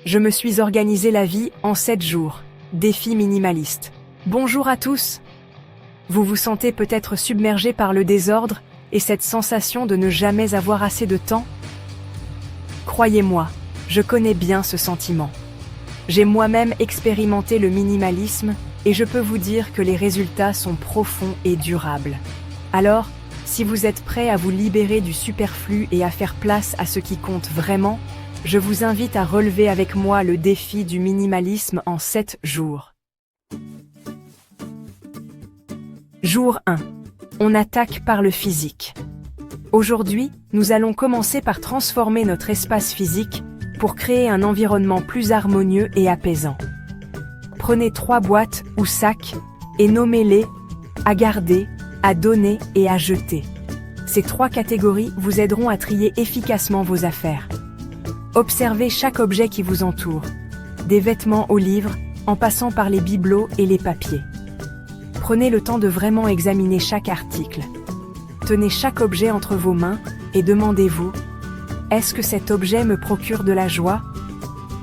Je me suis organisé la vie en 7 jours. Défi minimaliste. Bonjour à tous. Vous vous sentez peut-être submergé par le désordre et cette sensation de ne jamais avoir assez de temps? Croyez-moi, je connais bien ce sentiment. J'ai moi-même expérimenté le minimalisme et je peux vous dire que les résultats sont profonds et durables. Alors, si vous êtes prêt à vous libérer du superflu et à faire place à ce qui compte vraiment, je vous invite à relever avec moi le défi du minimalisme en 7 jours. Jour 1. On attaque par le physique. Aujourd'hui, nous allons commencer par transformer notre espace physique pour créer un environnement plus harmonieux et apaisant. Prenez 3 boîtes ou sacs et nommez-les à garder, à donner et à jeter. Ces 3 catégories vous aideront à trier efficacement vos affaires. Observez chaque objet qui vous entoure, des vêtements aux livres, en passant par les bibelots et les papiers. Prenez le temps de vraiment examiner chaque article. Tenez chaque objet entre vos mains et demandez-vous: est-ce que cet objet me procure de la joie?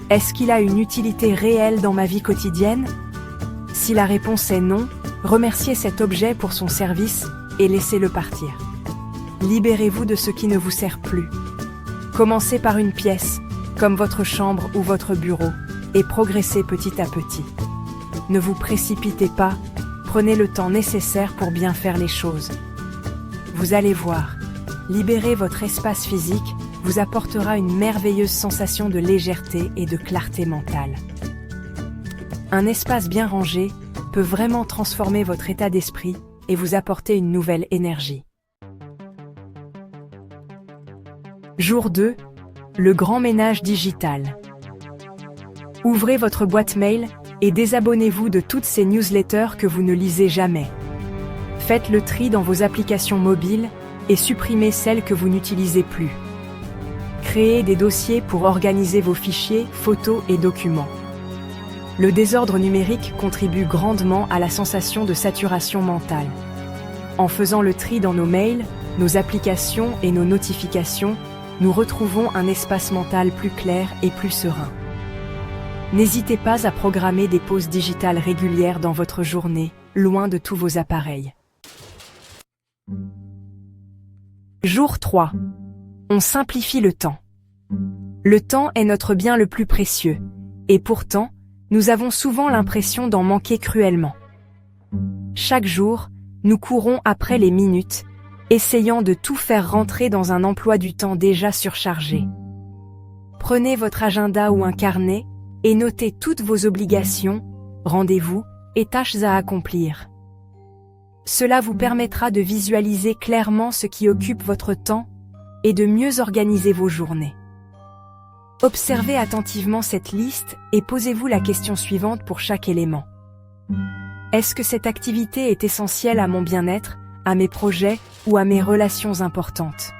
Est-ce qu'il a une utilité réelle dans ma vie quotidienne? Si la réponse est non, remerciez cet objet pour son service et laissez-le partir. Libérez-vous de ce qui ne vous sert plus. Commencez par une pièce, comme votre chambre ou votre bureau, et progressez petit à petit. Ne vous précipitez pas, prenez le temps nécessaire pour bien faire les choses. Vous allez voir, libérer votre espace physique vous apportera une merveilleuse sensation de légèreté et de clarté mentale. Un espace bien rangé peut vraiment transformer votre état d'esprit et vous apporter une nouvelle énergie. Jour 2. Le grand ménage digital. Ouvrez votre boîte mail et désabonnez-vous de toutes ces newsletters que vous ne lisez jamais. Faites le tri dans vos applications mobiles et supprimez celles que vous n'utilisez plus. Créez des dossiers pour organiser vos fichiers, photos et documents. Le désordre numérique contribue grandement à la sensation de saturation mentale. En faisant le tri dans nos mails, nos applications et nos notifications, nous retrouvons un espace mental plus clair et plus serein. N'hésitez pas à programmer des pauses digitales régulières dans votre journée, loin de tous vos appareils. Jour 3. On simplifie le temps. Le temps est notre bien le plus précieux, et pourtant, nous avons souvent l'impression d'en manquer cruellement. Chaque jour, nous courons après les minutes, essayant de tout faire rentrer dans un emploi du temps déjà surchargé. Prenez votre agenda ou un carnet et notez toutes vos obligations, rendez-vous et tâches à accomplir. Cela vous permettra de visualiser clairement ce qui occupe votre temps et de mieux organiser vos journées. Observez attentivement cette liste et posez-vous la question suivante pour chaque élément. Est-ce que cette activité est essentielle à mon bien-être, à mes projets ou à mes relations importantes?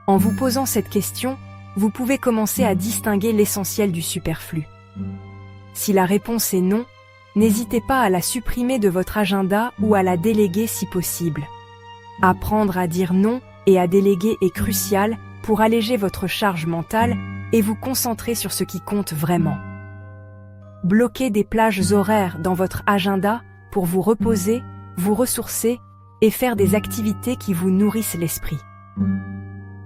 En vous posant cette question, vous pouvez commencer à distinguer l'essentiel du superflu. Si la réponse est non, n'hésitez pas à la supprimer de votre agenda ou à la déléguer si possible. Apprendre à dire non et à déléguer est crucial pour alléger votre charge mentale et vous concentrer sur ce qui compte vraiment. Bloquez des plages horaires dans votre agenda pour vous reposer, vous ressourcer et faire des activités qui vous nourrissent l'esprit.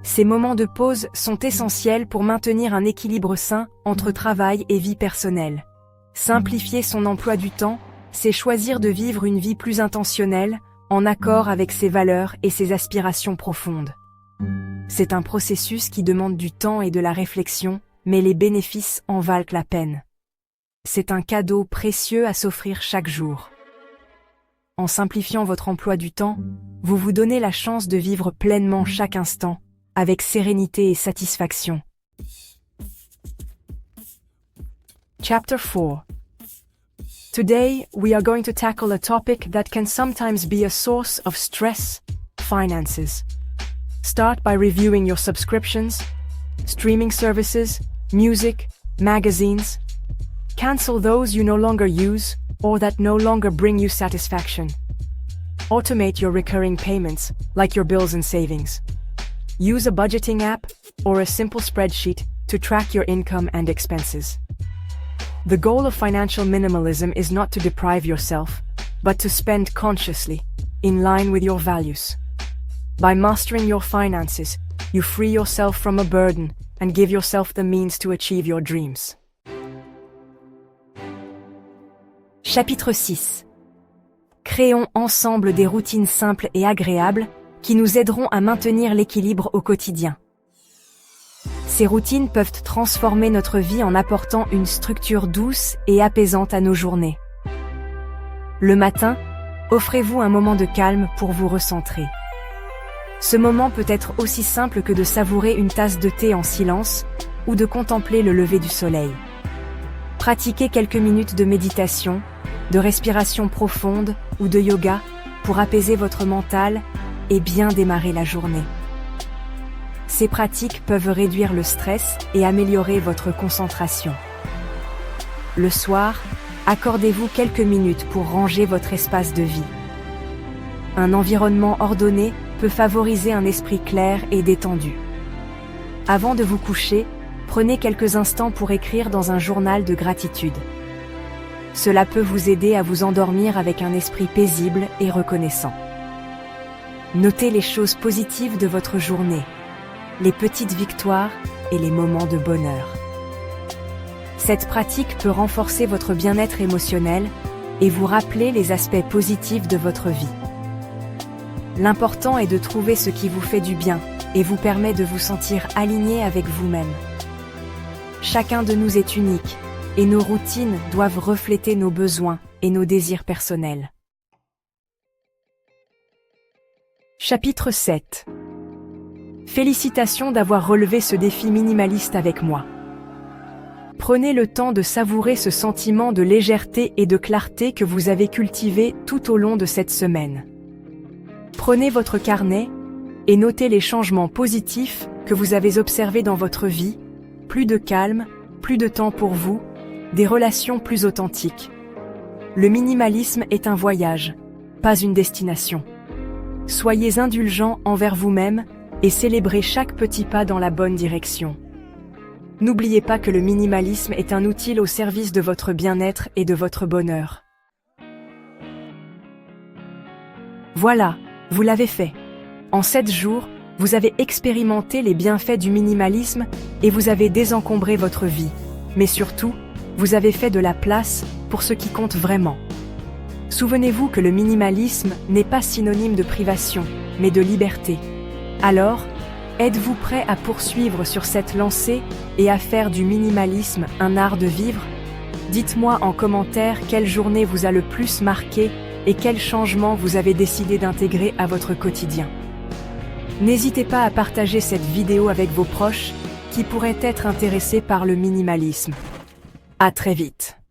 Ces moments de pause sont essentiels pour maintenir un équilibre sain entre travail et vie personnelle. Simplifier son emploi du temps, c'est choisir de vivre une vie plus intentionnelle, en accord avec ses valeurs et ses aspirations profondes. C'est un processus qui demande du temps et de la réflexion, mais les bénéfices en valent la peine. C'est un cadeau précieux à s'offrir chaque jour. En simplifiant votre emploi du temps, vous vous donnez la chance de vivre pleinement chaque instant, avec sérénité et satisfaction. Chapter 4. Today, we are going to tackle a topic that can sometimes be a source of stress: finances. Start by reviewing your subscriptions, streaming services, music, magazines. Cancel those you no longer use or that no longer bring you satisfaction. Automate your recurring payments, like your bills and savings. Use a budgeting app or a simple spreadsheet to track your income and expenses. The goal of financial minimalism is not to deprive yourself, but to spend consciously, in line with your values. By mastering your finances, you free yourself from a burden and give yourself the means to achieve your dreams. Chapitre 6. Créons ensemble des routines simples et agréables qui nous aideront à maintenir l'équilibre au quotidien. Ces routines peuvent transformer notre vie en apportant une structure douce et apaisante à nos journées. Le matin, offrez-vous un moment de calme pour vous recentrer. Ce moment peut être aussi simple que de savourer une tasse de thé en silence ou de contempler le lever du soleil. Pratiquez quelques minutes de méditation, de respiration profonde ou de yoga pour apaiser votre mental et bien démarrer la journée. Ces pratiques peuvent réduire le stress et améliorer votre concentration. Le soir, accordez-vous quelques minutes pour ranger votre espace de vie. Un environnement ordonné peut favoriser un esprit clair et détendu. Avant de vous coucher, prenez quelques instants pour écrire dans un journal de gratitude. Cela peut vous aider à vous endormir avec un esprit paisible et reconnaissant. Notez les choses positives de votre journée, les petites victoires et les moments de bonheur. Cette pratique peut renforcer votre bien-être émotionnel et vous rappeler les aspects positifs de votre vie. L'important est de trouver ce qui vous fait du bien et vous permet de vous sentir aligné avec vous-même. Chacun de nous est unique, et nos routines doivent refléter nos besoins et nos désirs personnels. Chapitre 7. Félicitations d'avoir relevé ce défi minimaliste avec moi. Prenez le temps de savourer ce sentiment de légèreté et de clarté que vous avez cultivé tout au long de cette semaine. Prenez votre carnet et notez les changements positifs que vous avez observés dans votre vie, plus de calme, plus de temps pour vous, des relations plus authentiques. Le minimalisme est un voyage, pas une destination. Soyez indulgents envers vous-même et célébrez chaque petit pas dans la bonne direction. N'oubliez pas que le minimalisme est un outil au service de votre bien-être et de votre bonheur. Voilà, vous l'avez fait. En 7 jours, vous avez expérimenté les bienfaits du minimalisme et vous avez désencombré votre vie. Mais surtout, vous avez fait de la place pour ce qui compte vraiment. Souvenez-vous que le minimalisme n'est pas synonyme de privation, mais de liberté. Alors, êtes-vous prêt à poursuivre sur cette lancée et à faire du minimalisme un art de vivre? Dites-moi en commentaire quelle journée vous a le plus marqué et quels changements vous avez décidé d'intégrer à votre quotidien. N'hésitez pas à partager cette vidéo avec vos proches qui pourraient être intéressés par le minimalisme. À très vite.